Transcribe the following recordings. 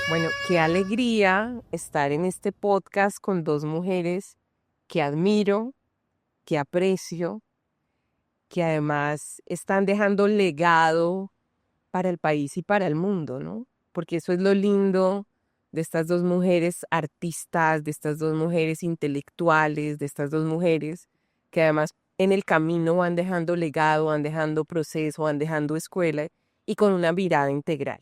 Bueno, qué alegría estar en este podcast con dos mujeres que admiro, que aprecio, que además están dejando legado para el país y para el mundo, ¿no? Porque eso es lo lindo de estas dos mujeres artistas, de estas dos mujeres intelectuales, de estas dos mujeres que además en el camino van dejando legado, van dejando proceso, van dejando escuela y con una mirada integral.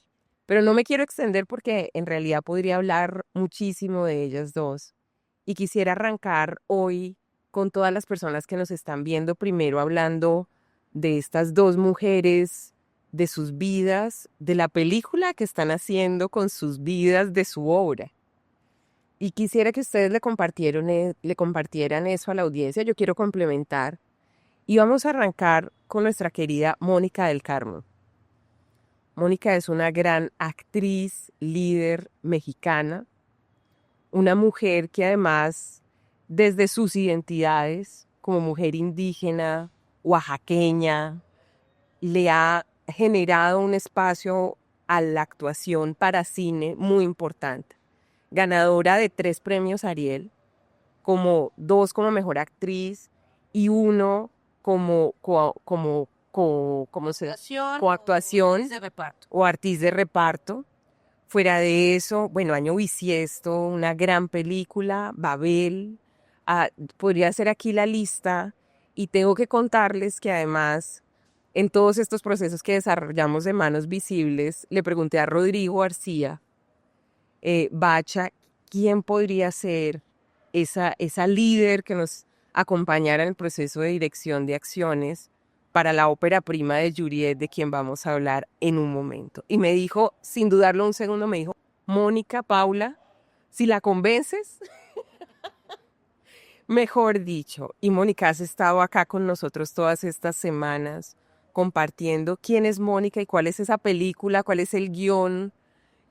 Pero no me quiero extender porque en realidad podría hablar muchísimo de ellas dos y quisiera arrancar hoy con todas las personas que nos están viendo, primero hablando de estas dos mujeres, de sus vidas, de la película que están haciendo con sus vidas, de su obra. Y quisiera que ustedes le compartieran eso a la audiencia. Yo quiero complementar. Y vamos a arrancar con nuestra querida Mónica del Carmo. Mónica es una gran actriz, líder mexicana, una mujer que además, desde sus identidades, como mujer indígena, oaxaqueña, le ha generado un espacio a la actuación para cine muy importante. Ganadora de 3 premios Ariel, como 2 como mejor actriz y uno ¿cómo se llama? Coactuación de reparto. o artista de reparto. Fuera de eso, bueno, Año Bisiesto, una gran película, Babel, podría hacer aquí la lista y tengo que contarles que además en todos estos procesos que desarrollamos de Manos Visibles, le pregunté a Rodrigo García, Bacha, quién podría ser esa líder que nos acompañara en el proceso de dirección de acciones para la ópera prima de Juliet, de quien vamos a hablar en un momento. Y me dijo, sin dudarlo un segundo, me dijo, Mónica, Paula, si la convences, mejor dicho. Y Mónica, has estado acá con nosotros todas estas semanas compartiendo quién es Mónica y cuál es esa película, cuál es el guión.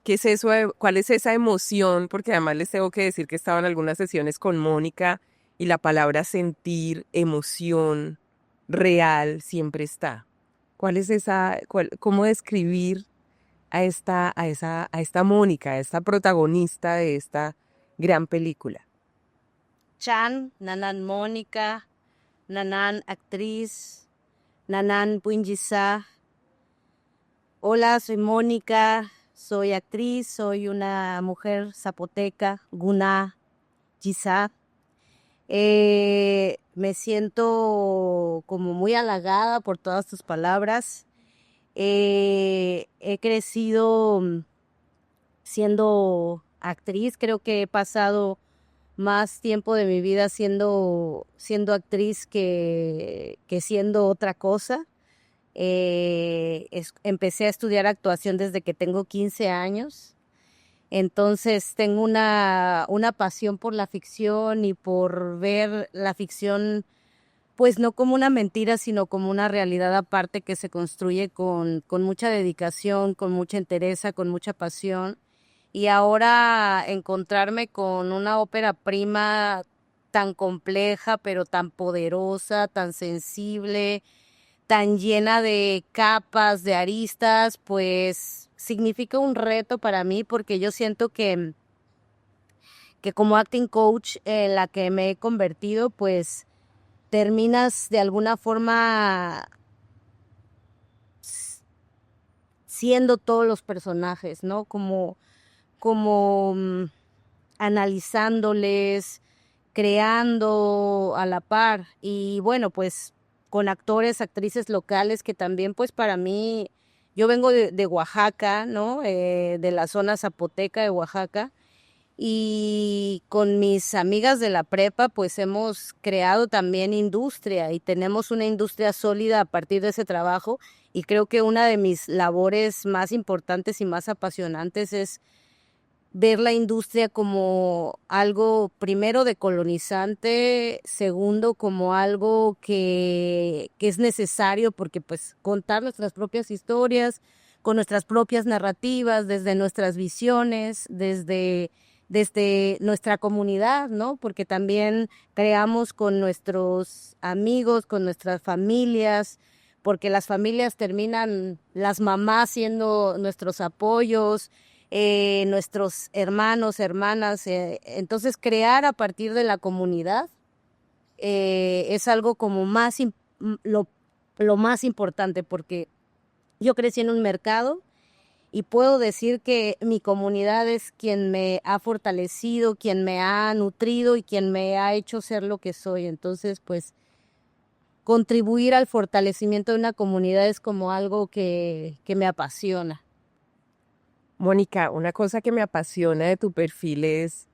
¿Qué es eso? ¿Cuál es esa emoción? Porque además les tengo que decir que estaba en algunas sesiones con Mónica y la palabra sentir, emoción, real, siempre está. ¿Cuál es cómo describir a esta Mónica, a esta protagonista de esta gran película? Chan, Nanan Mónica, Nanan actriz, Nanan Puinjisa. Hola, soy Mónica, soy actriz, soy una mujer zapoteca, Guna, Yisa. Me siento como muy halagada por todas tus palabras. He crecido siendo actriz, creo que he pasado más tiempo de mi vida siendo actriz que siendo otra cosa. Empecé a estudiar actuación desde que tengo 15 años. Entonces tengo una pasión por la ficción y por ver la ficción, pues no como una mentira, sino como una realidad aparte que se construye con mucha dedicación, con mucha entereza, con mucha pasión. Y ahora encontrarme con una ópera prima tan compleja, pero tan poderosa, tan sensible, tan llena de capas, de aristas, pues significa un reto para mí porque yo siento que como acting coach en la que me he convertido, pues terminas de alguna forma siendo todos los personajes, ¿no? Como analizándoles, creando a la par y bueno, pues con actores, actrices locales que también pues para mí, yo vengo de Oaxaca, ¿no? De la zona zapoteca de Oaxaca y con mis amigas de la prepa pues hemos creado también industria y tenemos una industria sólida a partir de ese trabajo y creo que una de mis labores más importantes y más apasionantes es ver la industria como algo, primero, decolonizante, segundo, como algo que es necesario porque pues contar nuestras propias historias, con nuestras propias narrativas, desde nuestras visiones, desde nuestra comunidad, ¿no? Porque también creamos con nuestros amigos, con nuestras familias, porque las familias terminan, las mamás siendo nuestros apoyos, nuestros hermanos, hermanas. Entonces, crear a partir de la comunidad es algo como lo más importante, porque yo crecí en un mercado y puedo decir que mi comunidad es quien me ha fortalecido, quien me ha nutrido y quien me ha hecho ser lo que soy. Entonces, pues, contribuir al fortalecimiento de una comunidad es como algo que me apasiona. Mónica, una cosa que me apasiona de tu perfil es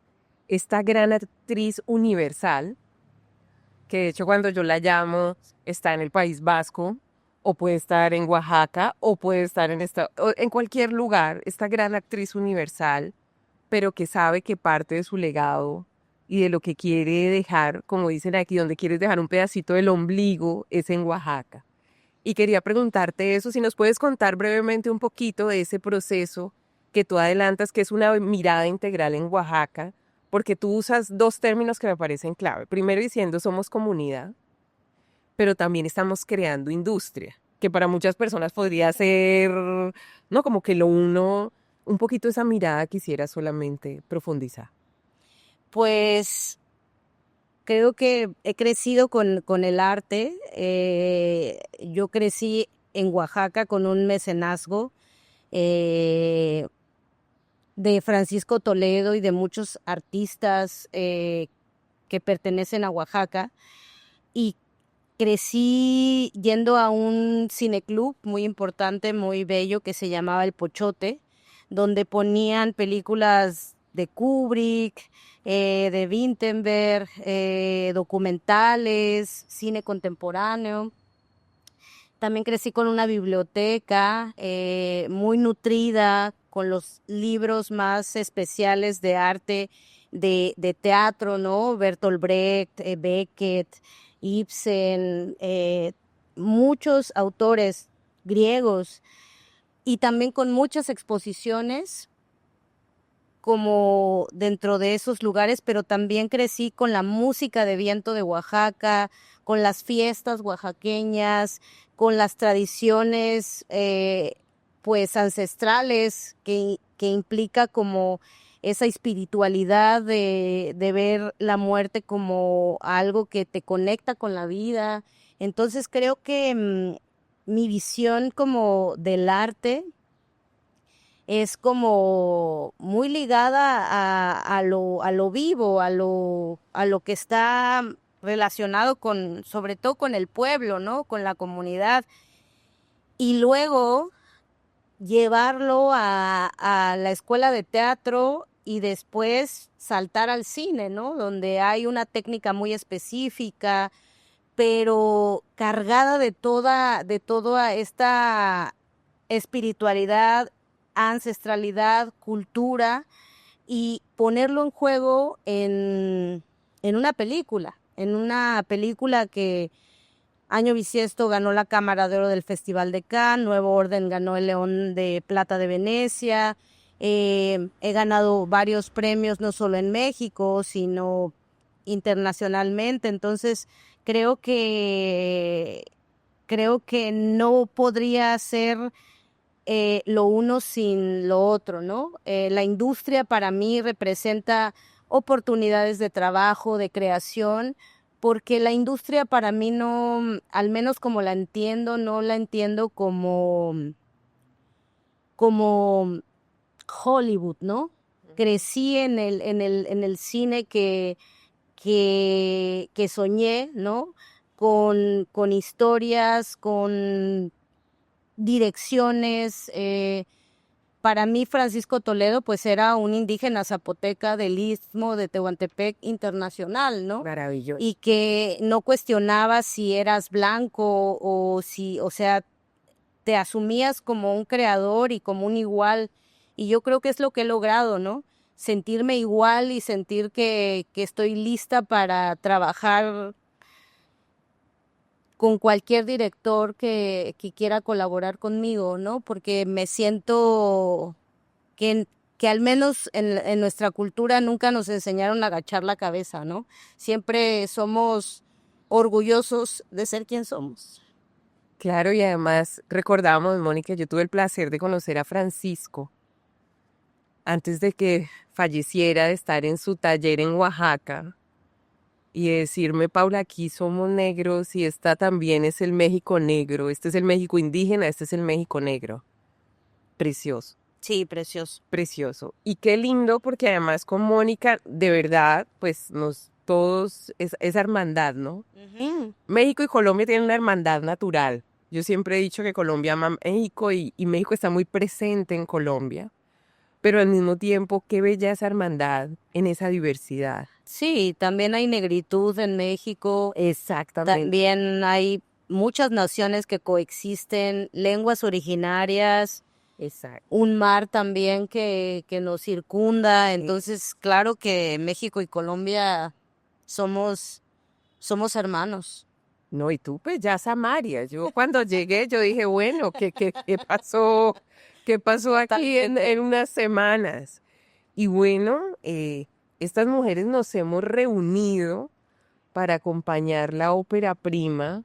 esta gran actriz universal, que de hecho cuando yo la llamo está en el País Vasco, o puede estar en Oaxaca, o puede estar o en cualquier lugar, esta gran actriz universal, pero que sabe que parte de su legado y de lo que quiere dejar, como dicen aquí, donde quieres dejar un pedacito del ombligo, es en Oaxaca. Y quería preguntarte eso, si nos puedes contar brevemente un poquito de ese proceso que tú adelantas, que es una mirada integral en Oaxaca, porque tú usas dos términos que me parecen clave. Primero diciendo somos comunidad, pero también estamos creando industria, que para muchas personas podría ser, no, como que lo uno, un poquito esa mirada quisiera solamente profundizar. Pues creo que he crecido con el arte. Yo crecí en Oaxaca con un mecenazgo eh, de Francisco Toledo y de muchos artistas que pertenecen a Oaxaca. Y crecí yendo a un cineclub muy importante, muy bello, que se llamaba El Pochote, donde ponían películas de Kubrick, de Vinterberg, documentales, cine contemporáneo. También crecí con una biblioteca muy nutrida, con los libros más especiales de arte, de teatro, ¿no? Bertolt Brecht, Beckett, Ibsen, muchos autores griegos, y también con muchas exposiciones como dentro de esos lugares, pero también crecí con la música de viento de Oaxaca, con las fiestas oaxaqueñas, con las tradiciones pues ancestrales que implica como esa espiritualidad de ver la muerte como algo que te conecta con la vida. Entonces creo que mi visión como del arte es como muy ligada a lo vivo, a lo que está relacionado con, sobre todo con el pueblo, ¿no? Con la comunidad. Y luego llevarlo a la escuela de teatro y después saltar al cine, ¿no? Donde hay una técnica muy específica, pero cargada de toda esta espiritualidad, ancestralidad, cultura, y ponerlo en juego en una película que año bisiesto ganó la Cámara de Oro del Festival de Cannes, Nuevo Orden ganó el León de Plata de Venecia. He ganado varios premios no solo en México, sino internacionalmente. Entonces creo que no podría ser lo uno sin lo otro, ¿no? La industria para mí representa oportunidades de trabajo, de creación, porque la industria para mí no, al menos como la entiendo, no la entiendo como Hollywood, ¿no? Crecí en el cine que soñé, ¿no? Con historias, con direcciones. Para mí, Francisco Toledo, pues era un indígena zapoteca del Istmo de Tehuantepec internacional, ¿no? Maravilloso. Y que no cuestionaba si eras blanco o si, o sea, te asumías como un creador y como un igual. Y yo creo que es lo que he logrado, ¿no? Sentirme igual y sentir que estoy lista para trabajar con cualquier director que quiera colaborar conmigo, ¿no? Porque me siento que, que al menos en nuestra cultura nunca nos enseñaron a agachar la cabeza, ¿no? Siempre somos orgullosos de ser quien somos. Claro, y además recordamos, Mónica, yo tuve el placer de conocer a Francisco antes de que falleciera, de estar en su taller en Oaxaca y decirme, Paula, aquí somos negros y esta también es el México negro, este es el México indígena, este es el México negro. Precioso. Sí, precioso. Precioso. Y qué lindo porque además con Mónica, de verdad, pues todos, es hermandad, ¿no? México y Colombia tienen una hermandad natural. Yo siempre he dicho que Colombia ama a México y México está muy presente en Colombia, pero al mismo tiempo, qué bella esa hermandad en esa diversidad. Sí, también hay negritud en México. Exactamente. También hay muchas naciones que coexisten, lenguas originarias, Exacto. un mar también que nos circunda. Entonces, claro que México y Colombia somos hermanos. No, y tú pues ya Samaria. Yo cuando llegué, yo dije, bueno, ¿qué pasó? ¿Qué pasó aquí en unas semanas? Y bueno, estas mujeres nos hemos reunido para acompañar la ópera prima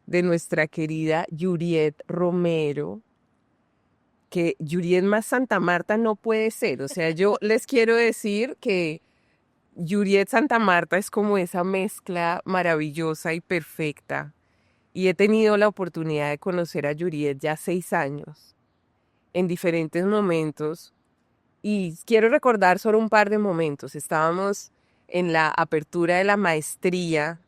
de nuestra querida Juliet Romero, que Juliet más Santa Marta no puede ser. O sea, yo les quiero decir que Juliet Santa Marta es como esa mezcla maravillosa y perfecta. Y he tenido la oportunidad de conocer a Juliet ya 6 años, en diferentes momentos. Y quiero recordar solo un par de momentos. Estábamos en la apertura de la maestría,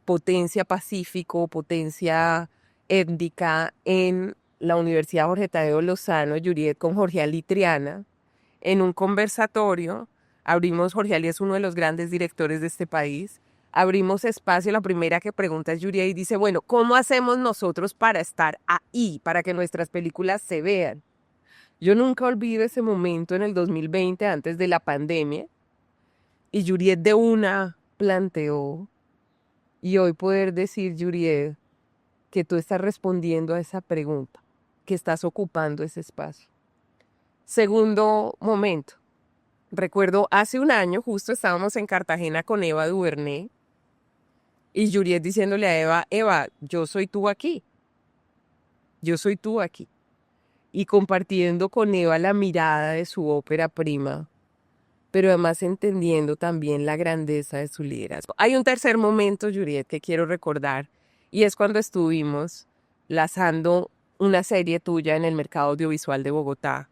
Potencia Pacífico, Potencia Étnica, en la Universidad Jorge Tadeo Lozano, Juliet con Jorge Ali Triana, en un conversatorio. Jorge Ali es uno de los grandes directores de este país. Abrimos espacio, la primera que pregunta es Juliet y dice, bueno, ¿cómo hacemos nosotros para estar ahí, para que nuestras películas se vean? Yo nunca olvido ese momento en el 2020, antes de la pandemia, y Juliet de una planteó, y hoy poder decir, Juliet, que tú estás respondiendo a esa pregunta, que estás ocupando ese espacio. Segundo momento, recuerdo hace un año, justo estábamos en Cartagena con Eva Duvernay, y Juliet diciéndole a Eva, Eva, yo soy tú aquí, yo soy tú aquí. Y compartiendo con Eva la mirada de su ópera prima, pero además entendiendo también la grandeza de su liderazgo. Hay un tercer momento, Juliet, que quiero recordar, y es cuando estuvimos lanzando una serie tuya en el mercado audiovisual de Bogotá,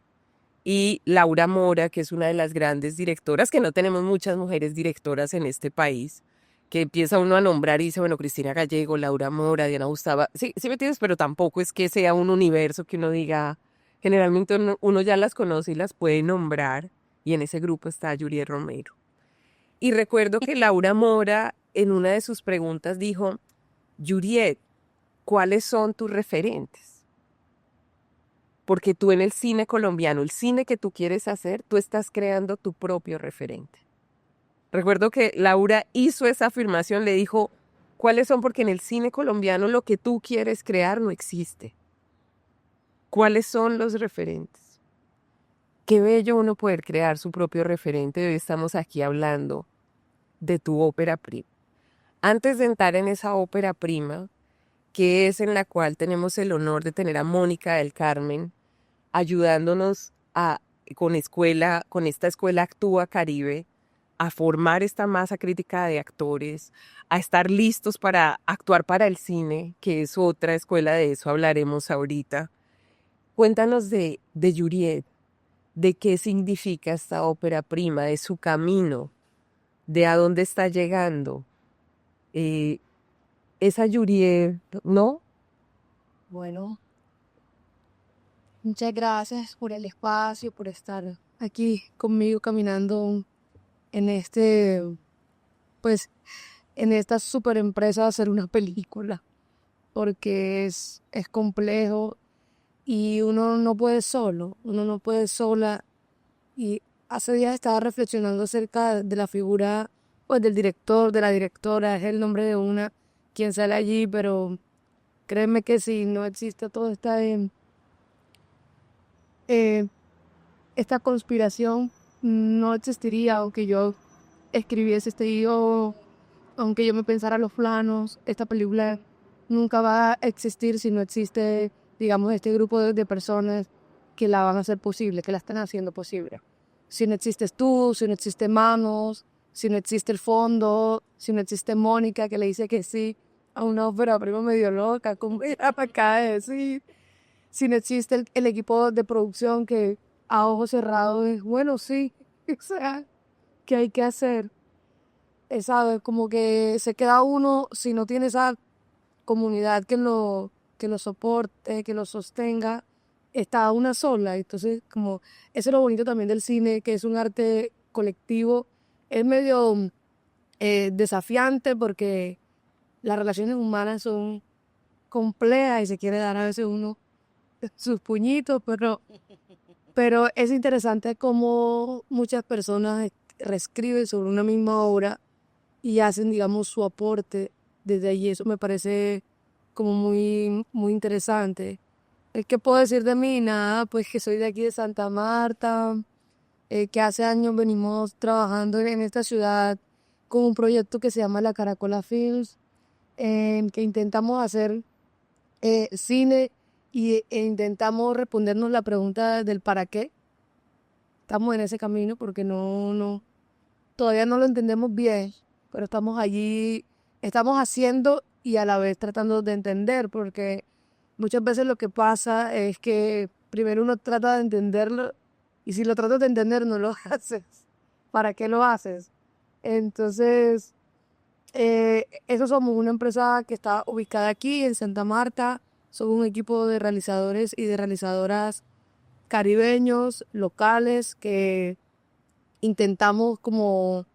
y Laura Mora, que es una de las grandes directoras, que no tenemos muchas mujeres directoras en este país, que empieza uno a nombrar y dice, bueno, Cristina Gallego, Laura Mora, Diana Gustava, sí, sí me entiendes, pero tampoco es que sea un universo que uno diga, generalmente uno ya las conoce y las puede nombrar, y en ese grupo está Juliet Romero. Y recuerdo que Laura Mora en una de sus preguntas dijo, Juliet, ¿cuáles son tus referentes? Porque tú en el cine colombiano, el cine que tú quieres hacer, tú estás creando tu propio referente. Recuerdo que Laura hizo esa afirmación, le dijo, ¿cuáles son? Porque en el cine colombiano lo que tú quieres crear no existe. ¿Cuáles son los referentes? Qué bello uno poder crear su propio referente. Hoy estamos aquí hablando de tu ópera prima. Antes de entrar en esa ópera prima, que es en la cual tenemos el honor de tener a Mónica del Carmen, ayudándonos con esta escuela Actúa Caribe, a formar esta masa crítica de actores, a estar listos para actuar para el cine, que es otra escuela, de eso hablaremos ahorita. Cuéntanos de Juliet, de qué significa esta ópera prima, de su camino, de a dónde está llegando. Esa Juliet, ¿no? Bueno, muchas gracias por el espacio, por estar aquí conmigo caminando en pues, en esta super empresa de hacer una película, porque es complejo y uno no puede solo, uno no puede sola. Y hace días estaba reflexionando acerca de la figura, pues, del director, de la directora, es el nombre de una quien sale allí, pero créeme que si no existe todo esta conspiración, no existiría, aunque yo escribiese este guión, aunque yo me pensara los planos, esta película nunca va a existir si no existe, digamos, este grupo de personas que la van a hacer posible, que la están haciendo posible. Si no existes tú, si no existe Manos, si no existe el fondo, si no existe Mónica que le dice que sí a una ópera prima medio loca, como ella me acaba de decir, si no existe el equipo de producción que a ojos cerrados es, bueno, sí, o sea, ¿qué hay que hacer? ¿Sabes? Como que se queda uno si no tiene esa comunidad que lo soporte, que lo sostenga, está una sola. Entonces, como, eso es lo bonito también del cine, que es un arte colectivo. Es medio desafiante porque las relaciones humanas son complejas y se quiere dar a veces uno sus puñitos, pero es interesante cómo muchas personas reescriben sobre una misma obra y hacen, digamos, su aporte desde allí. Eso me parece como muy, muy interesante. ¿Qué puedo decir de mí? Nada, pues que soy de aquí de Santa Marta, que hace años venimos trabajando en esta ciudad con un proyecto que se llama La Caracola Films, que intentamos hacer cine e intentamos respondernos la pregunta del para qué. Estamos en ese camino porque todavía no lo entendemos bien, pero estamos allí, estamos haciendo y a la vez tratando de entender, porque muchas veces lo que pasa es que primero uno trata de entenderlo y si lo tratas de entender no lo haces. ¿Para qué lo haces? Entonces, eso somos una empresa que está ubicada aquí en Santa Marta. Somos un equipo de realizadores y de realizadoras caribeños, locales, que intentamos como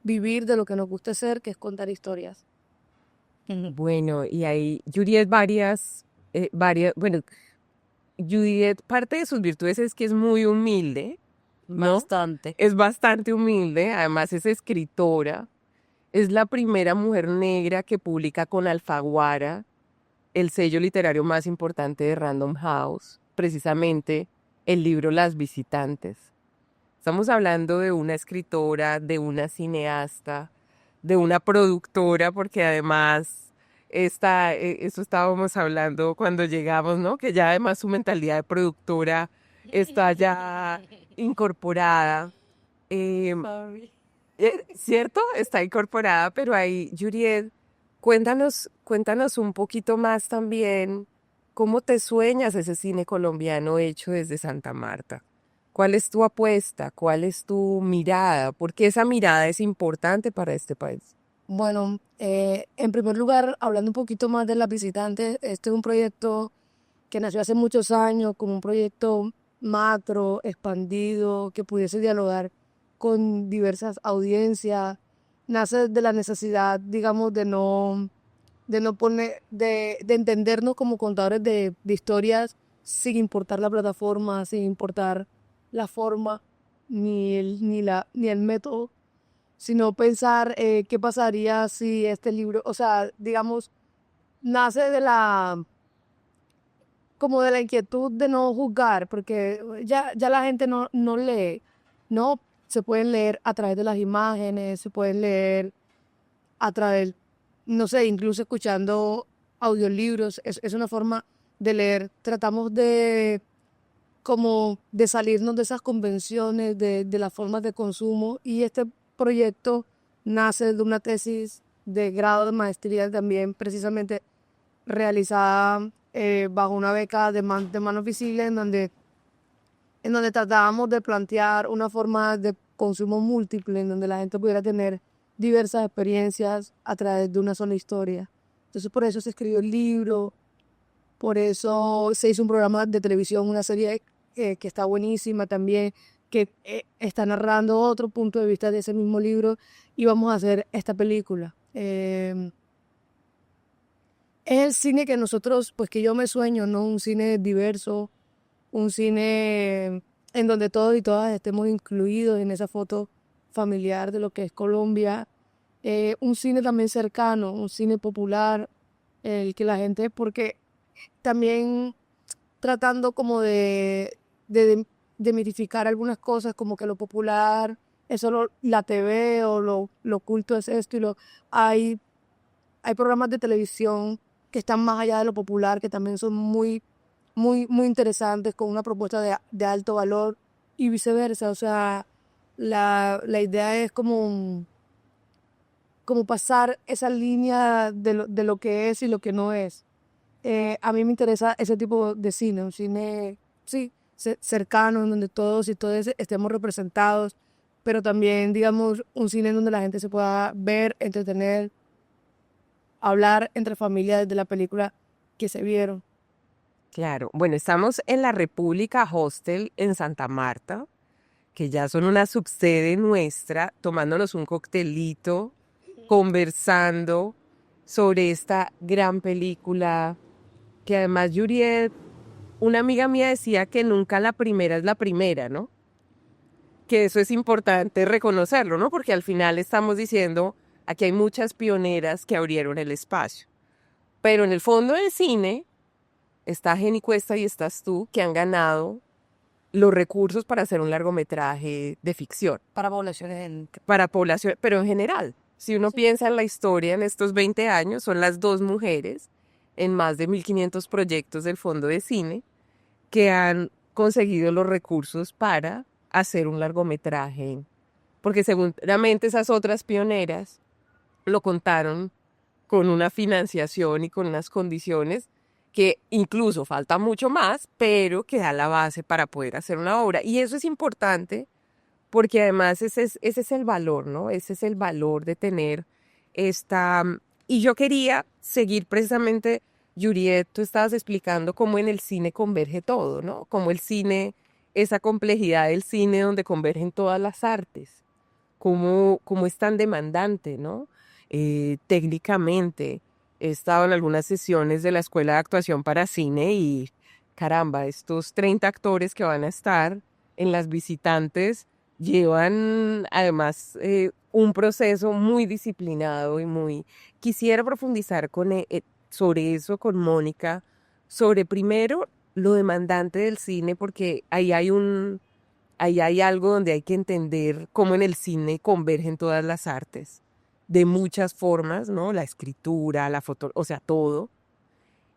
vivir de lo que nos gusta hacer, que es contar historias. Bueno, y hay Juliet bueno, Juliet, parte de sus virtudes es que es muy humilde, ¿no? Bastante. Es bastante humilde, además es escritora, es la primera mujer negra que publica con Alfaguara, el sello literario más importante de Random House, precisamente el libro Las Visitantes. Estamos hablando de una escritora, de una cineasta, de una productora, porque además eso estábamos hablando cuando llegamos, ¿no? Que ya además su mentalidad de productora está ya incorporada. Em, ¿Cierto? Está incorporada, pero ahí, Juliet, cuéntanos un poquito más también cómo te sueñas ese cine colombiano hecho desde Santa Marta. ¿Cuál es tu apuesta? ¿Cuál es tu mirada? Porque esa mirada es importante para este país. Bueno, en primer lugar, hablando un poquito más de Las Visitantes, este es un proyecto que nació hace muchos años como un proyecto macro, expandido, que pudiese dialogar con diversas audiencias. Nace de la necesidad, digamos, de entendernos como contadores de historias sin importar la plataforma, sin importar la forma ni el método, sino pensar qué pasaría si este libro, o sea, digamos, nace como de la inquietud de no juzgar, porque ya la gente no lee, ¿no? Se pueden leer a través de las imágenes, se pueden leer a través, no sé, incluso escuchando audiolibros, es una forma de leer. Tratamos como de salirnos de esas convenciones, de las formas de consumo, y este proyecto nace de una tesis de grado de maestría también precisamente realizada bajo una beca de Manos Visibles en donde tratábamos de plantear una forma de consumo múltiple, en donde la gente pudiera tener diversas experiencias a través de una sola historia. Entonces por eso se escribió el libro, por eso se hizo un programa de televisión, una serie que está buenísima también, que está narrando otro punto de vista de ese mismo libro, y vamos a hacer esta película. Es el cine que nosotros, pues que yo me sueño, ¿no? Un cine diverso, un cine en donde todos y todas estemos incluidos en esa foto familiar de lo que es Colombia. Un cine también cercano, un cine popular, el que la gente, porque también tratando como de demitificar algunas cosas, como que lo popular es solo la TV o lo oculto es esto hay programas de televisión que están más allá de lo popular, que también son muy muy, muy interesantes, con una propuesta de alto valor y viceversa. O sea, la idea es como pasar esa línea de lo que es y lo que no es. A mí me interesa ese tipo de cine, un cine, sí, cercano, en donde todos y todas estemos representados, pero también, digamos, un cine en donde la gente se pueda ver, entretener, hablar entre familias de la película que se vieron. Claro. Bueno, estamos en la República Hostel en Santa Marta, que ya son una subsede nuestra, tomándonos un coctelito, conversando sobre esta gran película, que además Juliet, una amiga mía decía que nunca la primera es la primera, ¿no? Que eso es importante reconocerlo, ¿no? Porque al final estamos diciendo, aquí hay muchas pioneras que abrieron el espacio. Pero en el fondo del cine está Jenny Cuesta y estás tú, que han ganado los recursos para hacer un largometraje de ficción. Para poblaciones Para población, pero en general. Si uno piensa en la historia en estos 20 años, son las dos mujeres en más de 1.500 proyectos del Fondo de Cine que han conseguido los recursos para hacer un largometraje. Porque seguramente esas otras pioneras lo contaron con una financiación y con unas condiciones que incluso falta mucho más, pero que da la base para poder hacer una obra. Y eso es importante porque además ese es el valor, ¿no? Ese es el valor de tener esta... Y yo quería seguir precisamente, Juliet, tú estabas explicando cómo en el cine converge todo, ¿no? Cómo el cine, esa complejidad del cine donde convergen todas las artes, cómo es tan demandante, ¿no? Técnicamente, he estado en algunas sesiones de la Escuela de Actuación para Cine y, caramba, estos 30 actores que van a estar en Las Visitantes llevan además un proceso muy disciplinado y muy... Quisiera profundizar sobre eso con Mónica, sobre primero lo demandante del cine, porque ahí hay algo donde hay que entender cómo en el cine convergen todas las artes, de muchas formas, ¿no? La escritura, la foto, o sea, todo.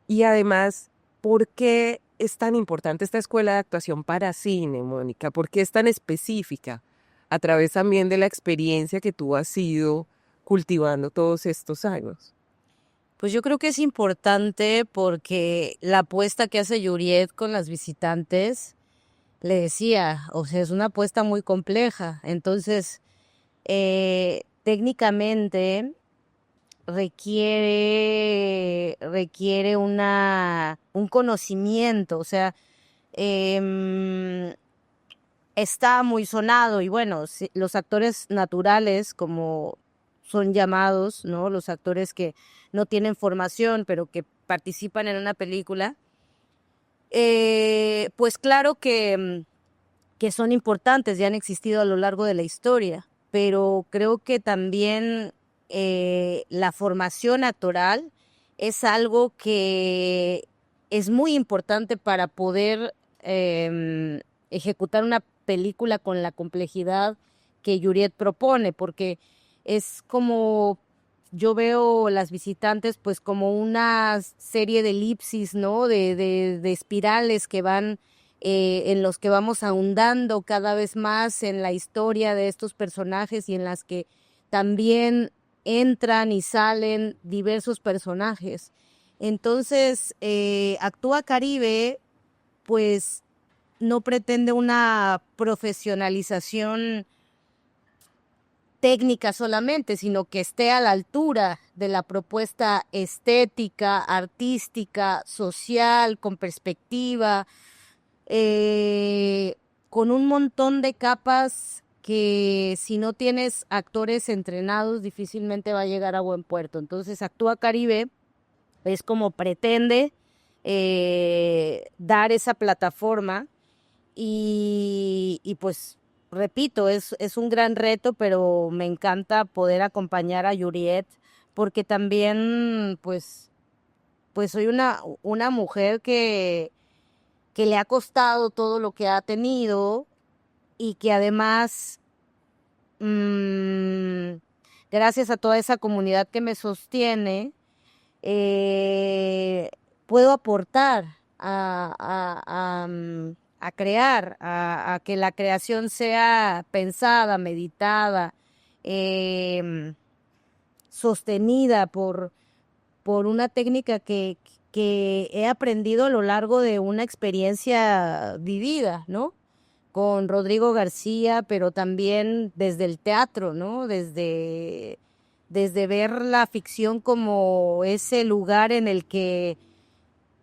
Y además, ¿por qué es tan importante esta escuela de actuación para cine, Mónica? ¿Por qué es tan específica? A través también de la experiencia que tú has ido cultivando todos estos años. Pues yo creo que es importante porque la apuesta que hace Juliet con Las Visitantes, le decía, o sea, es una apuesta muy compleja. Entonces, técnicamente requiere un conocimiento, o sea, em, está muy sonado y bueno, los actores naturales, como son llamados, ¿no? Los actores que no tienen formación, pero que participan en una película, pues claro que son importantes, ya han existido a lo largo de la historia, pero creo que también la formación actoral es algo que es muy importante para poder ejecutar una película con la complejidad que Juliet propone, porque es como yo veo Las Visitantes pues como una serie de elipsis, ¿no? De espirales que van en los que vamos ahondando cada vez más en la historia de estos personajes y en las que también entran y salen diversos personajes. Entonces, Actúa Caribe, pues no pretende una profesionalización técnica solamente, sino que esté a la altura de la propuesta estética, artística, social, con perspectiva, con un montón de capas que si no tienes actores entrenados difícilmente va a llegar a buen puerto. Entonces Actúa Caribe es como pretende dar esa plataforma y pues repito, es un gran reto, pero me encanta poder acompañar a Juliet porque también pues soy una mujer que le ha costado todo lo que ha tenido y que además, gracias a toda esa comunidad que me sostiene, puedo aportar a crear, a que la creación sea pensada, meditada, sostenida por una técnica que he aprendido a lo largo de una experiencia vivida, ¿no? Con Rodrigo García, pero también desde el teatro, ¿no? Desde ver la ficción como ese lugar en el que,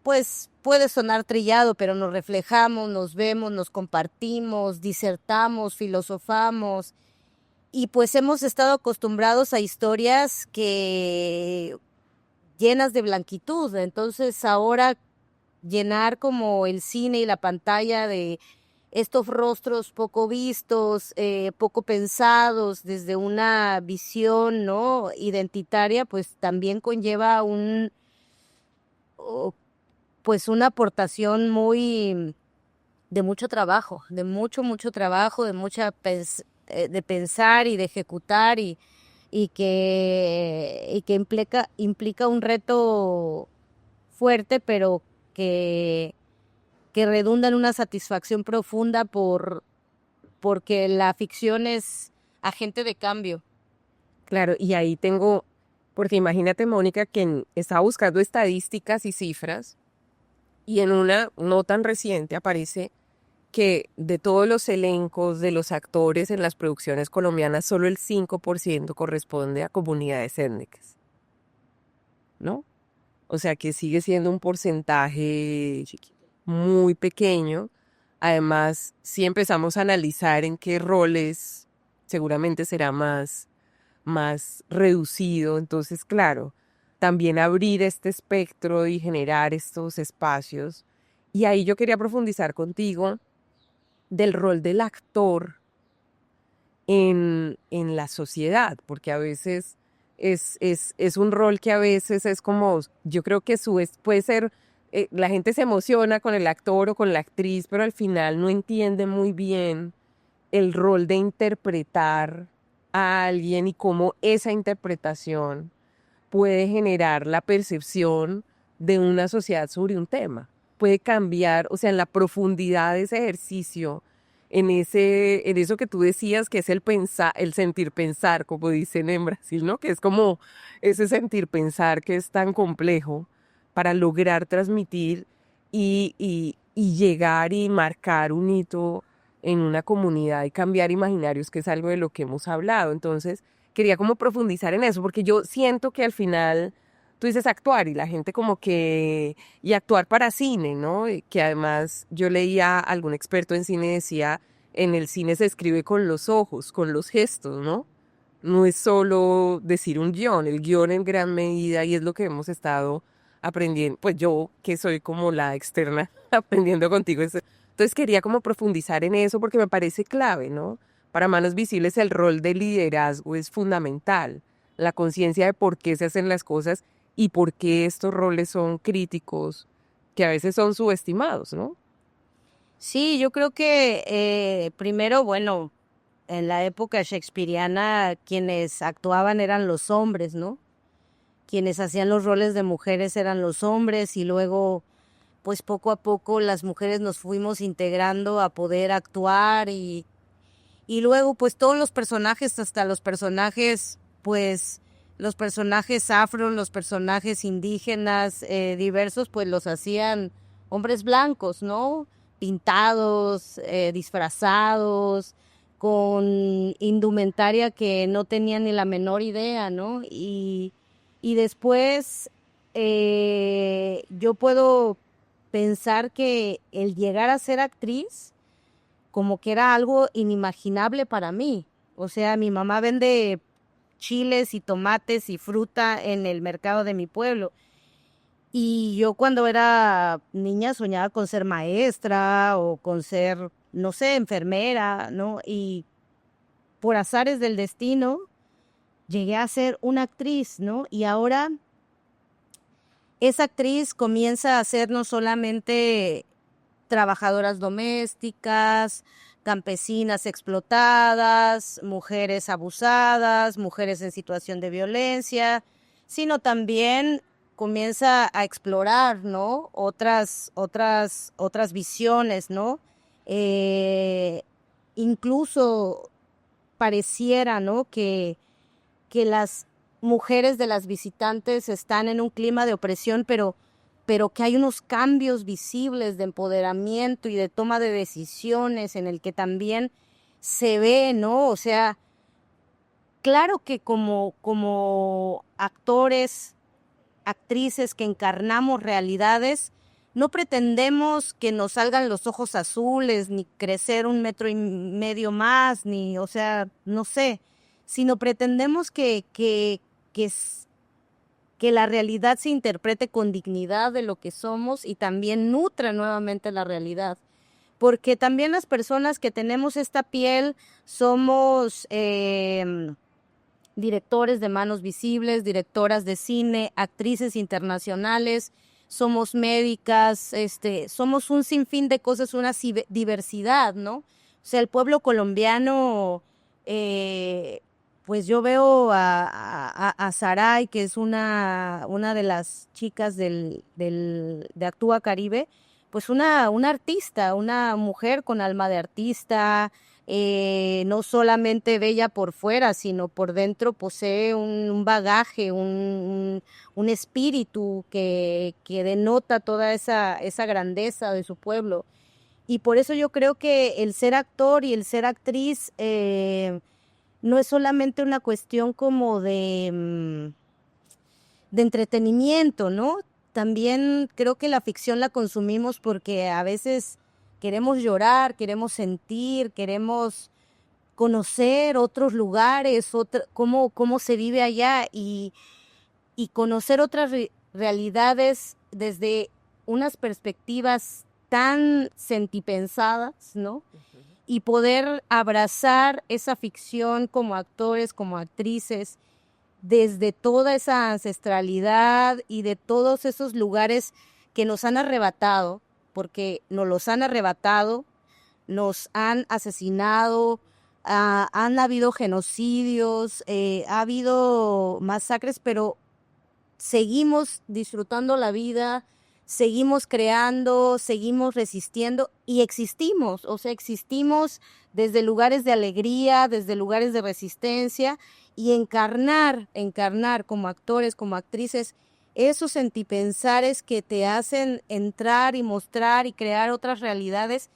pues, puede sonar trillado, pero nos reflejamos, nos vemos, nos compartimos, disertamos, filosofamos, y pues hemos estado acostumbrados a historias que llenas de blanquitud. Entonces ahora llenar como el cine y la pantalla de estos rostros poco vistos, poco pensados desde una visión, ¿no?, identitaria, pues también conlleva pues una aportación muy de mucho trabajo, de mucho trabajo, de pensar y de ejecutar, y que implica un reto fuerte, pero que, que redunda en una satisfacción profunda porque la ficción es agente de cambio. Claro, y ahí tengo, porque imagínate, Mónica, que estaba buscando estadísticas y cifras, y en una no tan reciente aparece que de todos los elencos de los actores en las producciones colombianas, solo el 5% corresponde a comunidades étnicas, ¿no? O sea que sigue siendo un porcentaje muy pequeño. Además, si empezamos a analizar en qué roles, seguramente será más reducido. Entonces, claro, también abrir este espectro y generar estos espacios. Y ahí yo quería profundizar contigo del rol del actor en la sociedad, porque a veces es un rol que a veces es como, yo creo que puede ser, la gente se emociona con el actor o con la actriz, pero al final no entiende muy bien el rol de interpretar a alguien y cómo esa interpretación puede generar la percepción de una sociedad sobre un tema. Puede cambiar, o sea, en la profundidad de ese ejercicio, en eso que tú decías, que es el sentir pensar, como dicen en Brasil, ¿no? Que es como ese sentir pensar que es tan complejo para lograr transmitir y llegar y marcar un hito en una comunidad y cambiar imaginarios, que es algo de lo que hemos hablado. Entonces, quería como profundizar en eso, porque yo siento que al final tú dices actuar y la gente como que, y actuar para cine, ¿no? Y que además yo leía a algún experto en cine decía, en el cine se escribe con los ojos, con los gestos, ¿no? No es solo decir un guión, el guión en gran medida, y es lo que hemos estado aprendiendo, pues yo que soy como la externa aprendiendo contigo. Entonces quería como profundizar en eso porque me parece clave, ¿no? Para Manos Visibles el rol de liderazgo es fundamental, la conciencia de por qué se hacen las cosas y por qué estos roles son críticos, que a veces son subestimados, ¿no? Sí, yo creo que primero, bueno, en la época shakespeariana quienes actuaban eran los hombres, ¿no? Quienes hacían los roles de mujeres eran los hombres, y luego, pues poco a poco las mujeres nos fuimos integrando a poder actuar, y luego pues todos los personajes, hasta los personajes, pues los personajes afro, los personajes indígenas, diversos, pues los hacían hombres blancos, ¿no? Pintados, disfrazados, con indumentaria que no tenían ni la menor idea, ¿no? Y después yo puedo pensar que el llegar a ser actriz como que era algo inimaginable para mí. O sea, mi mamá vende chiles y tomates y fruta en el mercado de mi pueblo. Y yo cuando era niña soñaba con ser maestra o con ser, no sé, enfermera, ¿no? Y por azares del destino llegué a ser una actriz, ¿no? Y ahora esa actriz comienza a ser no solamente trabajadoras domésticas, campesinas explotadas, mujeres abusadas, mujeres en situación de violencia, sino también comienza a explorar, ¿no? Otras visiones, ¿no? Incluso pareciera, ¿no? Que las mujeres de las visitantes están en un clima de opresión, pero que hay unos cambios visibles de empoderamiento y de toma de decisiones en el que también se ve, ¿no? O sea, claro que como actores, actrices que encarnamos realidades, no pretendemos que nos salgan los ojos azules, ni crecer 1,5 metros más, ni, o sea, no sé, sino pretendemos que la realidad se interprete con dignidad de lo que somos y también nutra nuevamente la realidad. Porque también las personas que tenemos esta piel somos directores de Manos Visibles, directoras de cine, actrices internacionales, somos médicas, somos un sinfín de cosas, una diversidad, ¿no? O sea, el pueblo colombiano, pues yo veo a Saray, que es una de las chicas de Actúa Caribe, pues una artista, una mujer con alma de artista, no solamente bella por fuera, sino por dentro posee un bagaje, un espíritu que denota toda esa grandeza de su pueblo. Y por eso yo creo que el ser actor y el ser actriz no es solamente una cuestión como de entretenimiento, ¿no? También creo que la ficción la consumimos porque a veces queremos llorar, queremos sentir, queremos conocer otros lugares, cómo se vive allá y conocer otras realidades desde unas perspectivas tan sentipensadas, ¿no? Y poder abrazar esa ficción como actores, como actrices, desde toda esa ancestralidad y de todos esos lugares que nos han arrebatado, porque nos los han arrebatado, nos han asesinado, han habido genocidios, ha habido masacres, pero seguimos disfrutando la vida, seguimos creando, seguimos resistiendo y existimos, o sea, existimos desde lugares de alegría, desde lugares de resistencia y encarnar como actores, como actrices, esos sentipensares que te hacen entrar y mostrar y crear otras realidades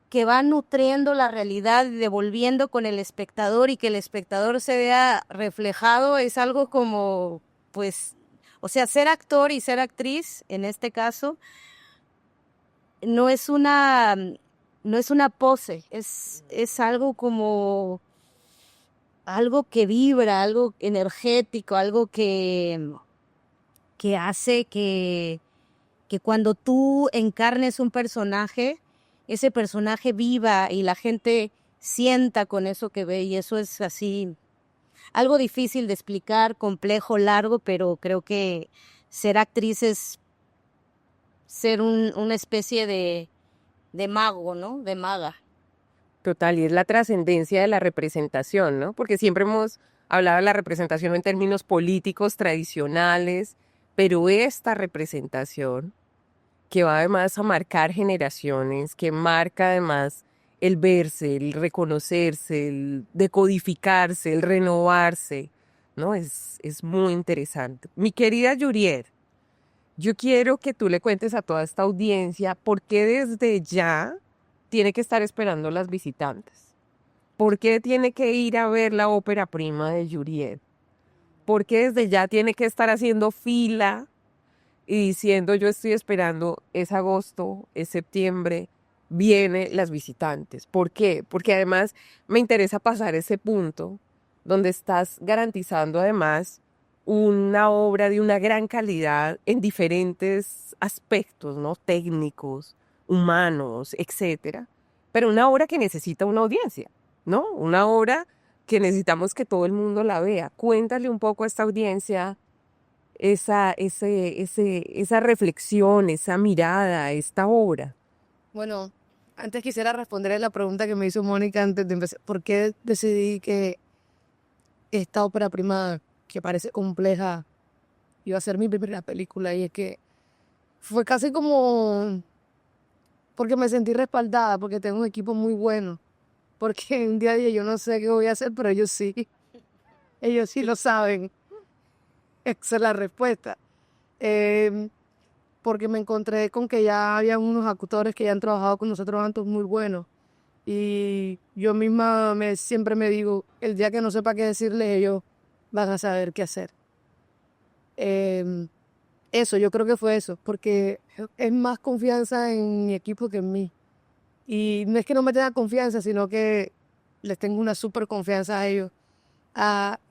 que van nutriendo la realidad y devolviendo con el espectador y que el espectador se vea reflejado es algo como, pues, o sea, ser actor y ser actriz, en este caso, no es una pose, es algo como algo que vibra, algo energético, algo que hace que cuando tú encarnes un personaje, ese personaje viva y la gente sienta con eso que ve, y eso es así, algo difícil de explicar, complejo, largo, pero creo que ser actriz es ser una especie de mago, ¿no? De maga. Total, y es la trascendencia de la representación, ¿no? Porque siempre hemos hablado de la representación en términos políticos tradicionales, pero esta representación que va además a marcar generaciones, que marca además el verse, el reconocerse, el decodificarse, el renovarse, ¿no? Es muy interesante. Mi querida Yuriet, yo quiero que tú le cuentes a toda esta audiencia por qué desde ya tiene que estar esperando las visitantes. ¿Por qué tiene que ir a ver la ópera prima de Yuriet? ¿Por qué desde ya tiene que estar haciendo fila y diciendo yo estoy esperando, es agosto, es septiembre, vienen las visitantes? ¿Por qué? Porque además me interesa pasar ese punto donde estás garantizando además una obra de una gran calidad en diferentes aspectos, ¿no? Técnicos, humanos, etcétera. Pero una obra que necesita una audiencia, ¿no? Una obra que necesitamos que todo el mundo la vea. Cuéntale un poco a esta audiencia esa reflexión, esa mirada, esta obra. Bueno, antes quisiera responderle la pregunta que me hizo Mónica antes de empezar. ¿Por qué decidí que esta ópera prima, que parece compleja, iba a ser mi primera película y es que fue casi como porque me sentí respaldada, porque tengo un equipo muy bueno, porque un día a día yo no sé qué voy a hacer, pero ellos sí lo saben. Esa es la respuesta. Eh, Porque me encontré con que ya había unos actores que ya han trabajado con nosotros antes muy buenos. Y yo misma siempre me digo, el día que no sepa qué decirles, ellos van a saber qué hacer. Eh, Eso, yo creo que fue eso, porque es más confianza en mi equipo que en mí. Y no es que no me tenga confianza, sino que les tengo una súper confianza a ellos.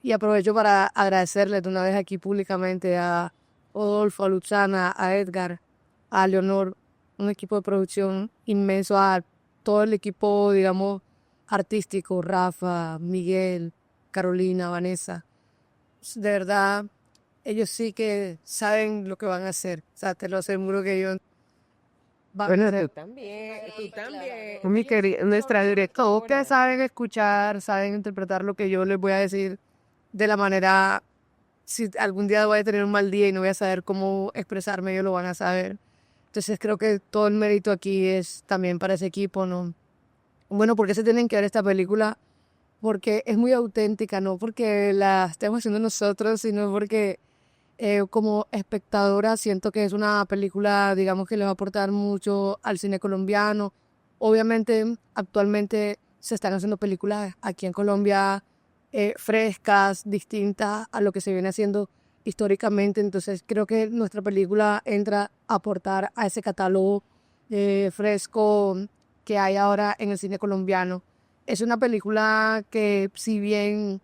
Y aprovecho para agradecerles de una vez aquí públicamente a Rodolfo, a Luciana, a Edgar, a Leonor, un equipo de producción inmenso, a todo el equipo, digamos, artístico, Rafa, Miguel, Carolina, Vanessa. De verdad, ellos sí que saben lo que van a hacer. O sea, te lo aseguro que ellos van a Bueno, hacer. tú también, tú también. Mi querida, nuestra directora, ustedes saben escuchar, saben interpretar lo que yo les voy a decir de la manera, si algún día voy a tener un mal día y no voy a saber cómo expresarme, ellos lo van a saber. Entonces creo que todo el mérito aquí es también para ese equipo, ¿no? Bueno, ¿por qué se tienen que ver esta película? Porque es muy auténtica, no porque la estemos haciendo nosotros, sino porque como espectadora siento que es una película, digamos, que le va a aportar mucho al cine colombiano. Obviamente, actualmente se están haciendo películas aquí en Colombia frescas, distintas a lo que se viene haciendo históricamente. Entonces, creo que nuestra película entra a aportar a ese catálogo fresco que hay ahora en el cine colombiano. Es una película que, si bien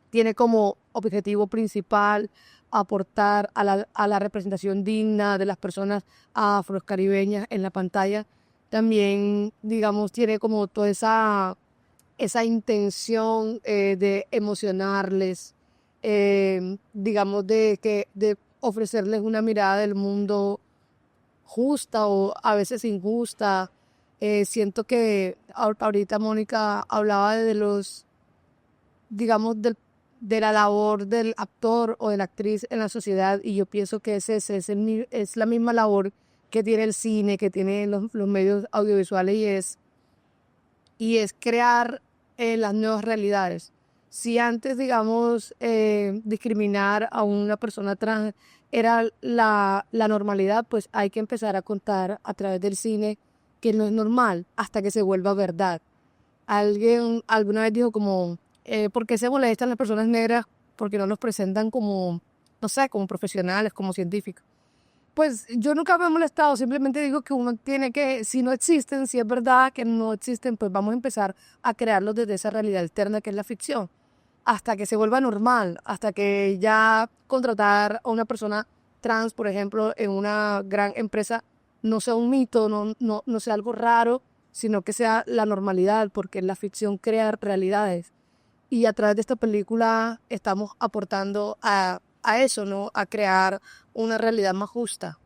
tiene como objetivo principal aportar a la representación digna de las personas afrocaribeñas en la pantalla, también, digamos, tiene como toda esa intención de emocionarles, digamos, de ofrecerles una mirada del mundo justa o a veces injusta. Siento que ahorita Mónica hablaba de los, digamos, de la labor del actor o de la actriz en la sociedad, y yo pienso que es la misma labor que tiene el cine, que tienen los medios audiovisuales, y es crear las nuevas realidades. Si antes, digamos, discriminar a una persona trans era la normalidad, pues hay que empezar a contar a través del cine que no es normal hasta que se vuelva verdad. Alguien alguna vez dijo como, ¿por qué se molestan las personas negras? Porque no los presentan como, no sé, como profesionales, como científicos. Pues yo nunca me he molestado, simplemente digo que uno tiene que, si no existen, si es verdad que no existen, pues vamos a empezar a crearlos desde esa realidad alterna que es la ficción, hasta que se vuelva normal, hasta que ya contratar a una persona trans, por ejemplo, en una gran empresa, no sea un mito, no sea algo raro, sino que sea la normalidad, porque la ficción crea realidades. Y a través de esta película estamos aportando a eso, ¿no? A crear una realidad más justa.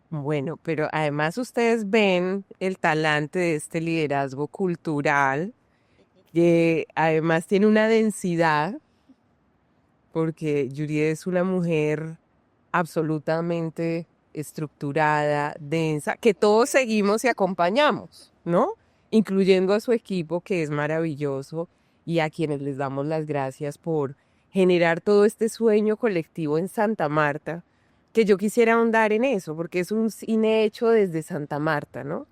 Bueno, pero además ustedes ven el talante de este liderazgo cultural, que además tiene una densidad, porque Yuri es una mujer absolutamente estructurada, densa, que todos seguimos y acompañamos, ¿no? Incluyendo a su equipo, que es maravilloso, y a quienes les damos las gracias por generar todo este sueño colectivo en Santa Marta, que yo quisiera ahondar en eso, porque es un cine hecho desde Santa Marta, ¿no?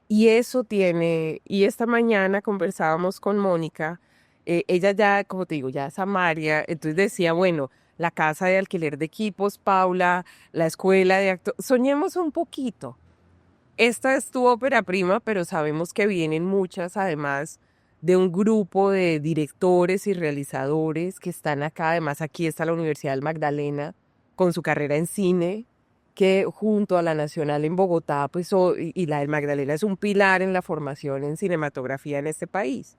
Y eso tiene, y esta mañana conversábamos con Mónica, ella ya, como te digo, ya es Samaria, entonces decía, bueno, la casa de alquiler de equipos, Paula, la escuela de actores, soñemos un poquito. Esta es tu ópera prima, pero sabemos que vienen muchas, además de un grupo de directores y realizadores que están acá. Además, aquí está la Universidad del Magdalena con su carrera en cine, que junto a la Nacional en Bogotá, pues, y la del Magdalena es un pilar en la formación en cinematografía en este país.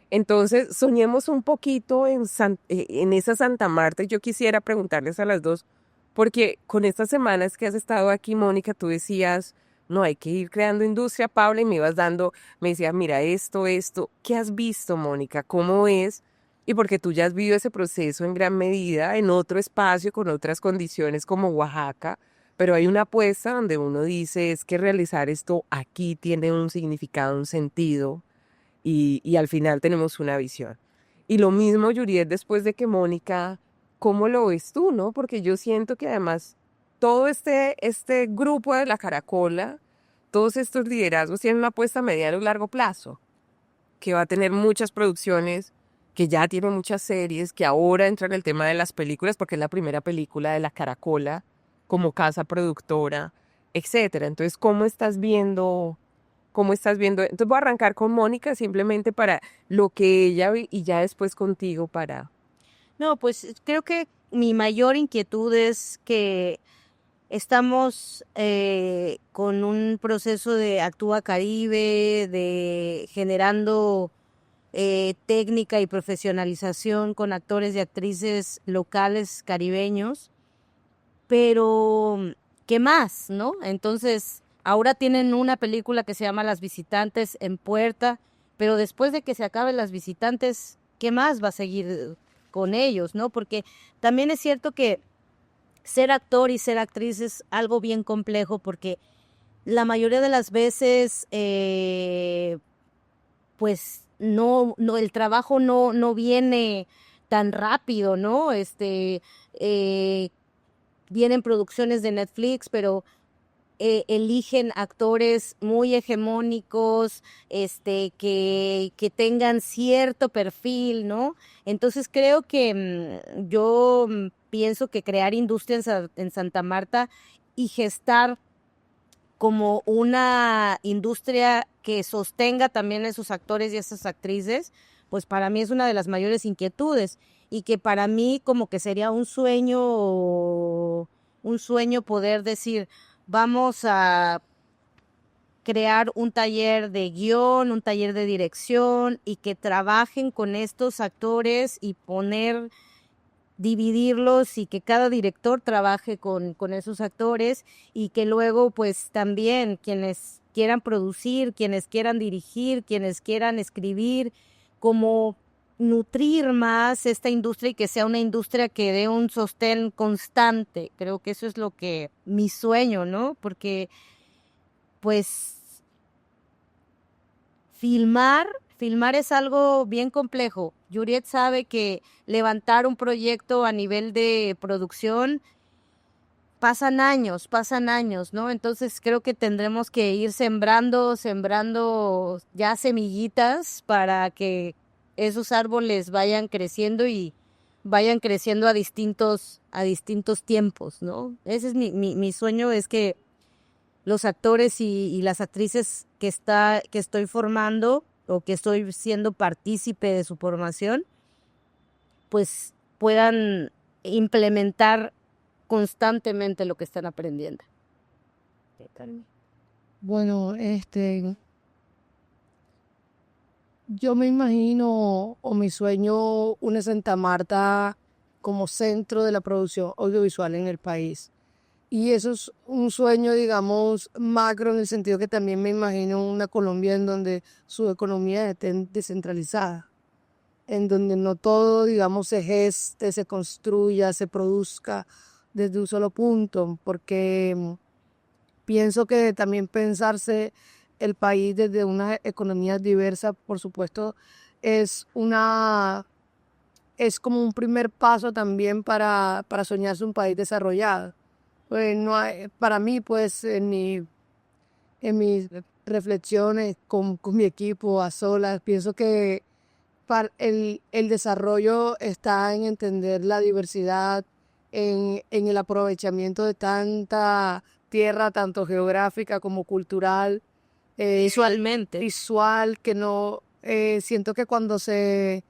Entonces, soñemos un poquito en esa Santa Marta. Y yo quisiera preguntarles a las dos, porque con estas semanas que has estado aquí, Mónica, tú decías, no, hay que ir creando industria, Paula, y me ibas dando, me decías, mira, esto, ¿qué has visto, Mónica? ¿Cómo es y porque tú ya has vivido ese proceso en gran medida en otro espacio, con otras condiciones como Oaxaca, pero hay una apuesta donde uno dice es que realizar esto aquí tiene un significado, un sentido, y al final tenemos una visión. Y lo mismo, Yuriet, después de que Mónica, ¿cómo lo ves tú, no? Porque yo siento que además todo este grupo de la Caracola, todos estos liderazgos tienen una apuesta a mediano y largo plazo, que va a tener muchas producciones, que ya tiene muchas series, que ahora entra en el tema de las películas, porque es la primera película de la Caracola como casa productora, etcétera. Entonces, ¿cómo estás viendo? ¿Cómo estás viendo? Entonces voy a arrancar con Mónica simplemente para lo que ella ve y ya después contigo para... No, pues creo que mi mayor inquietud es que estamos con un proceso de Actúa Caribe, de generando técnica y profesionalización con actores y actrices locales caribeños, pero ¿qué más, no? Entonces, ahora tienen una película que se llama Las Visitantes en puerta, pero después de que se acaben Las Visitantes, ¿qué más va a seguir con ellos, no? Porque también es cierto que ser actor y ser actriz es algo bien complejo porque la mayoría de las veces, pues no, el trabajo no viene tan rápido, ¿no? Eh, Vienen producciones de Netflix, pero eligen actores muy hegemónicos, que tengan cierto perfil, ¿no? Entonces creo que yo pienso que crear industria en Santa Marta y gestar como una industria que sostenga también a esos actores y a esas actrices, pues para mí es una de las mayores inquietudes y que para mí como que sería un sueño poder decir, vamos a crear un taller de guión, un taller de dirección y que trabajen con estos actores y dividirlos y que cada director trabaje con esos actores y que luego pues también quienes quieran producir, quienes quieran dirigir, quienes quieran escribir, como nutrir más esta industria y que sea una industria que dé un sostén constante. Creo que eso es lo que mi sueño, ¿no? Porque pues filmar es algo bien complejo. Yuriet sabe que levantar un proyecto a nivel de producción pasan años, ¿no? Entonces creo que tendremos que ir sembrando ya semillitas para que esos árboles vayan creciendo y vayan creciendo a distintos tiempos, ¿no? Ese es mi sueño, es que los actores y las actrices que estoy formando o que estoy siendo partícipe de su formación, pues puedan implementar constantemente lo que están aprendiendo. Bueno, yo me imagino o mi sueño una Santa Marta como centro de la producción audiovisual en el país. Y eso es un sueño, digamos, macro en el sentido que también me imagino una Colombia en donde su economía esté descentralizada, en donde no todo, digamos, se geste, se construya, se produzca desde un solo punto, porque pienso que también pensarse el país desde una economía diversa, por supuesto, es es como un primer paso también para soñarse un país desarrollado. Pues no hay, para mí, pues, en mis reflexiones con mi equipo a solas, pienso que el desarrollo está en entender la diversidad, en el aprovechamiento de tanta tierra, tanto geográfica como cultural, Visualmente. visual, que no siento que cuando se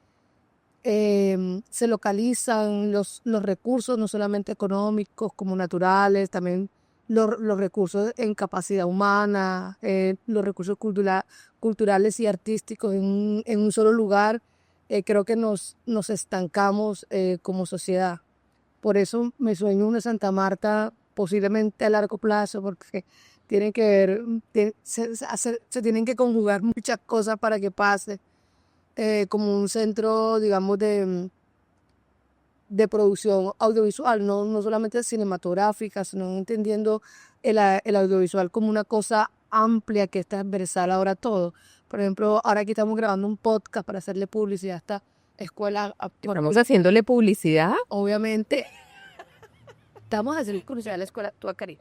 localizan los recursos, no solamente económicos como naturales, también los recursos en capacidad humana, los recursos culturales y artísticos en un solo lugar, creo que nos estancamos como sociedad. Por eso me sueño una Santa Marta posiblemente a largo plazo, porque tienen que ver, se tienen que conjugar muchas cosas para que pase. como un centro, digamos, de producción audiovisual, no solamente cinematográfica, sino entendiendo el audiovisual como una cosa amplia que es transversal ahora a todo. Por ejemplo, ahora aquí estamos grabando un podcast para hacerle publicidad a esta escuela. Estamos haciéndole publicidad. Obviamente, estamos haciendo publicidad a la escuela Tua Cari.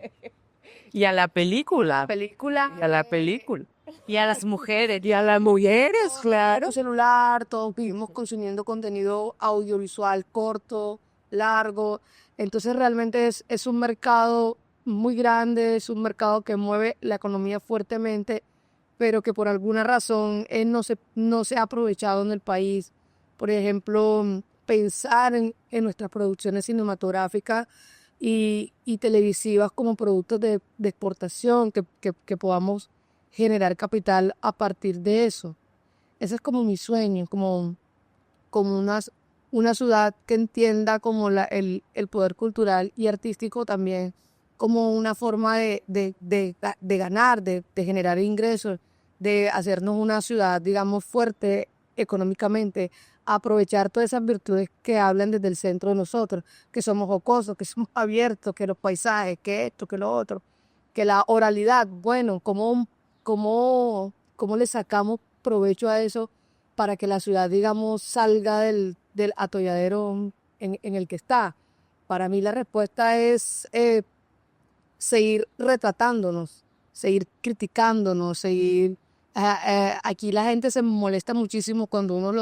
Y a la película. Película. Y a la película. Y a las mujeres. Y a las mujeres, claro. Celular, todos vivimos consumiendo contenido audiovisual corto, largo. Entonces realmente es un mercado muy grande, es un mercado que mueve la economía fuertemente, pero que por alguna razón no se ha aprovechado en el país. Por ejemplo, pensar en nuestras producciones cinematográficas y televisivas como productos de exportación, que podamos generar capital a partir de eso. Ese es como mi sueño, como una ciudad que entienda como el poder cultural y artístico también como una forma de ganar, de generar ingresos, de hacernos una ciudad, digamos, fuerte económicamente, aprovechar todas esas virtudes que hablan desde el centro de nosotros, que somos jocosos, que somos abiertos, que los paisajes, que esto, que lo otro, que la oralidad, bueno, cómo le sacamos provecho a eso para que la ciudad, digamos, salga del atolladero en el que está. Para mí la respuesta es seguir retratándonos, seguir criticándonos, aquí la gente se molesta muchísimo cuando uno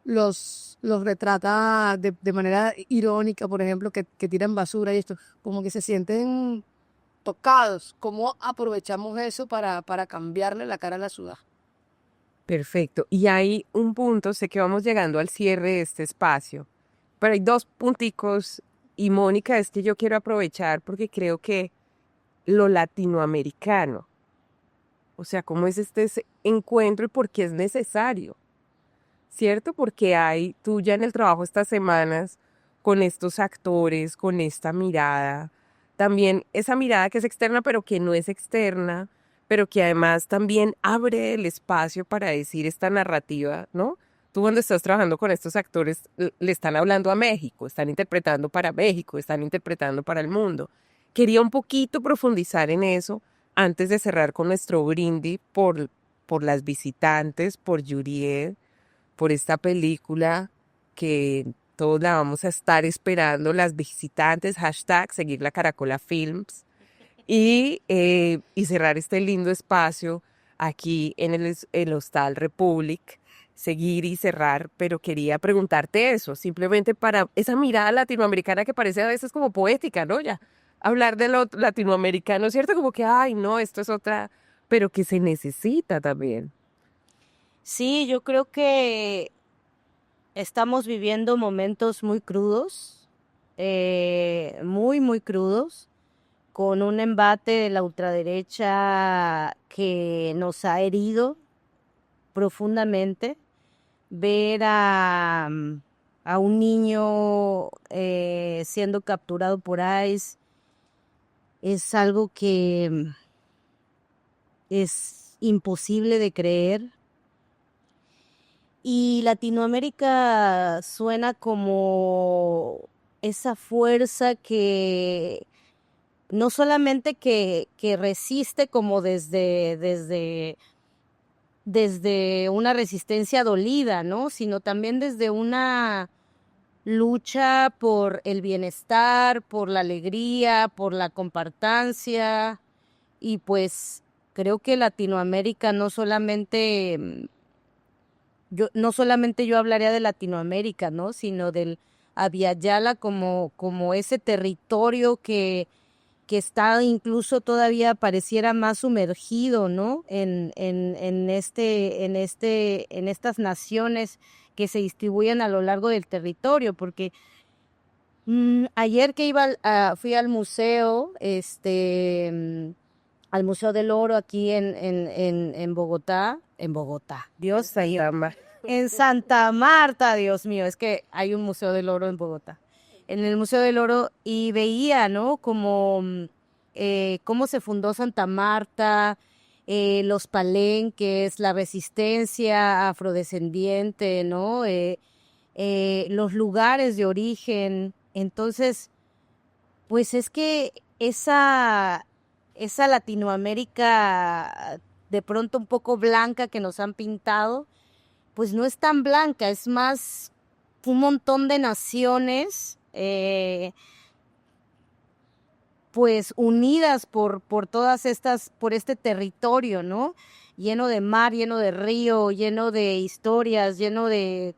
los retrata de manera irónica, por ejemplo, que tiran basura y esto, como que se sienten tocados. ¿Cómo aprovechamos eso para cambiarle la cara a la ciudad? Perfecto. Y hay un punto, sé que vamos llegando al cierre de este espacio, pero hay dos punticos y Mónica, es que yo quiero aprovechar porque creo que lo latinoamericano, o sea, cómo es este encuentro y por qué es necesario, ¿cierto? Porque hay, tú ya en el trabajo estas semanas, con estos actores, con esta mirada, también esa mirada que es externa, pero que no es externa, pero que además también abre el espacio para decir esta narrativa, ¿no? Tú cuando estás trabajando con estos actores, le están hablando a México, están interpretando para México, están interpretando para el mundo. Quería un poquito profundizar en eso antes de cerrar con nuestro brindis por las visitantes, por Yuriel, por esta película que todos la vamos a estar esperando, las visitantes, hashtag, seguir la Caracola Films y cerrar este lindo espacio aquí en el Hostal Republic, seguir y cerrar, pero quería preguntarte eso, simplemente para esa mirada latinoamericana que parece a veces como poética, ¿no? Ya, hablar de lo latinoamericano, ¿cierto? Como que, ay, no, esto es otra, pero que se necesita también. Sí, yo creo que estamos viviendo momentos muy crudos, muy, muy crudos, con un embate de la ultraderecha que nos ha herido profundamente. Ver a un niño siendo capturado por ICE es algo que es imposible de creer. Y Latinoamérica suena como esa fuerza que no solamente que resiste como desde una resistencia dolida, ¿no? Sino también desde una lucha por el bienestar, por la alegría, por la compartancia. Y pues creo que Latinoamérica no solamente yo hablaría de Latinoamérica, ¿no? Sino del Abya Yala como ese territorio que está incluso todavía pareciera más sumergido, ¿no? En estas naciones que se distribuyen a lo largo del territorio, porque ayer que fui al museo, al Museo del Oro aquí en Bogotá, Dios ahí, en Santa Marta, Dios mío, es que hay un Museo del Oro en Bogotá. En el Museo del Oro y veía, ¿no? Como cómo se fundó Santa Marta, los palenques, la resistencia afrodescendiente, ¿no? Los lugares de origen. Entonces, pues es que esa Latinoamérica de pronto un poco blanca que nos han pintado, pues no es tan blanca, es más un montón de naciones pues unidas por todas estas, por este territorio, ¿no? Lleno de mar, lleno de río, lleno de historias, lleno de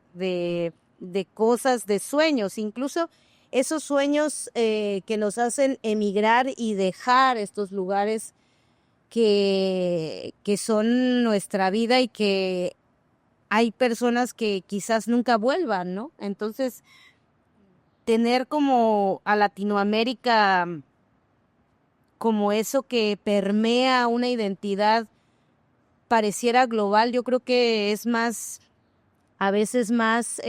cosas, de sueños, incluso esos sueños que nos hacen emigrar y dejar estos lugares que son nuestra vida y que hay personas que quizás nunca vuelvan, ¿no? Entonces, tener como a Latinoamérica como eso que permea una identidad pareciera global, yo creo que es más, a veces más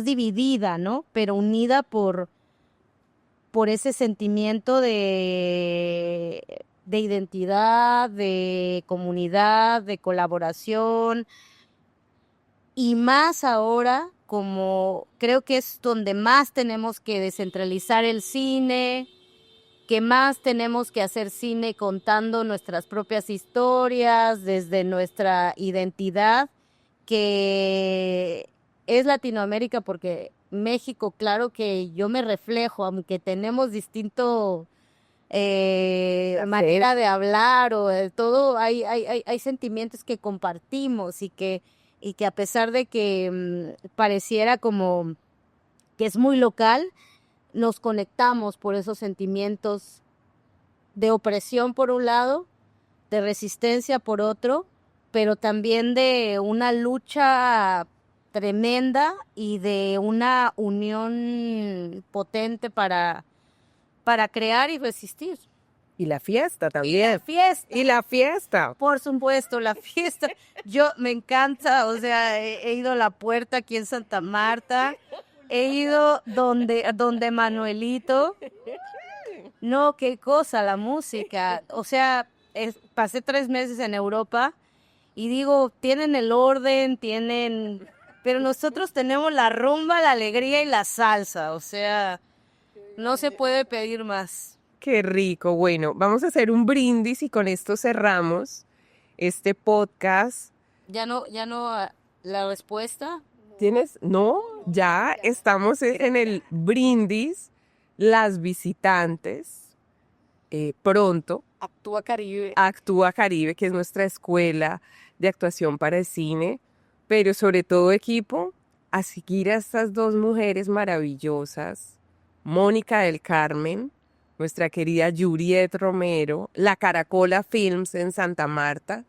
dividida, ¿no? Pero unida por ese sentimiento de identidad, de comunidad, de colaboración, y más ahora, como creo que es donde más tenemos que descentralizar el cine, que más tenemos que hacer cine contando nuestras propias historias, desde nuestra identidad, que es Latinoamérica, porque México, claro que yo me reflejo, aunque tenemos distinto manera de hablar o de todo, hay sentimientos que compartimos y que a pesar de que pareciera como que es muy local, nos conectamos por esos sentimientos de opresión por un lado, de resistencia por otro, pero también de una lucha tremenda y de una unión potente para crear y resistir. Y la fiesta también. Y la fiesta. Y la fiesta. Por supuesto, la fiesta. Yo me encanta, o sea, he ido a La Puerta aquí en Santa Marta, he ido donde Manuelito. No, qué cosa la música. O sea, pasé 3 meses en Europa y digo, tienen el orden, pero nosotros tenemos la rumba, la alegría y la salsa. O sea, no se puede pedir más. Qué rico. Bueno, vamos a hacer un brindis y con esto cerramos este podcast. Ya no, la respuesta. ¿Tienes? No, ya estamos en el brindis. Las visitantes, pronto. Actúa Caribe. Actúa Caribe, que es nuestra escuela de actuación para el cine, pero sobre todo, equipo, a seguir a estas 2 mujeres maravillosas, Mónica del Carmen, nuestra querida Juliet Romero, La Caracola Films en Santa Marta,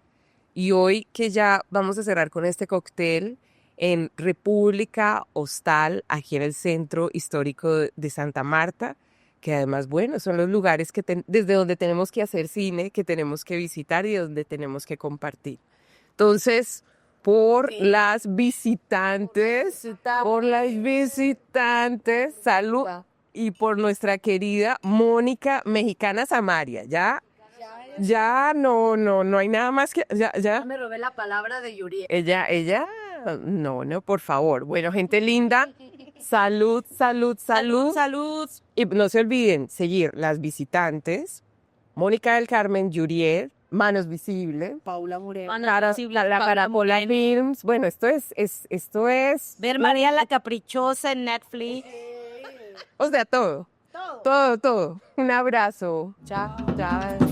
y hoy que ya vamos a cerrar con este cóctel en República Hostal, aquí en el Centro Histórico de Santa Marta, que además, bueno, son los lugares que desde donde tenemos que hacer cine, que tenemos que visitar y donde tenemos que compartir. Entonces, por las visitantes, salud, y por nuestra querida Mónica Mexicana Samaria, ya no hay nada más que, ya. Me robé la palabra de Yuri. Ella, no, por favor. Bueno, gente linda, salud. Y no se olviden seguir las visitantes, Mónica del Carmen, Yuriel, Manos Visibles, Paula Moreno. la Caracola Films. Bueno, esto es. Ver María la Caprichosa en Netflix. O sea, todo. Un abrazo. Chao. Chao.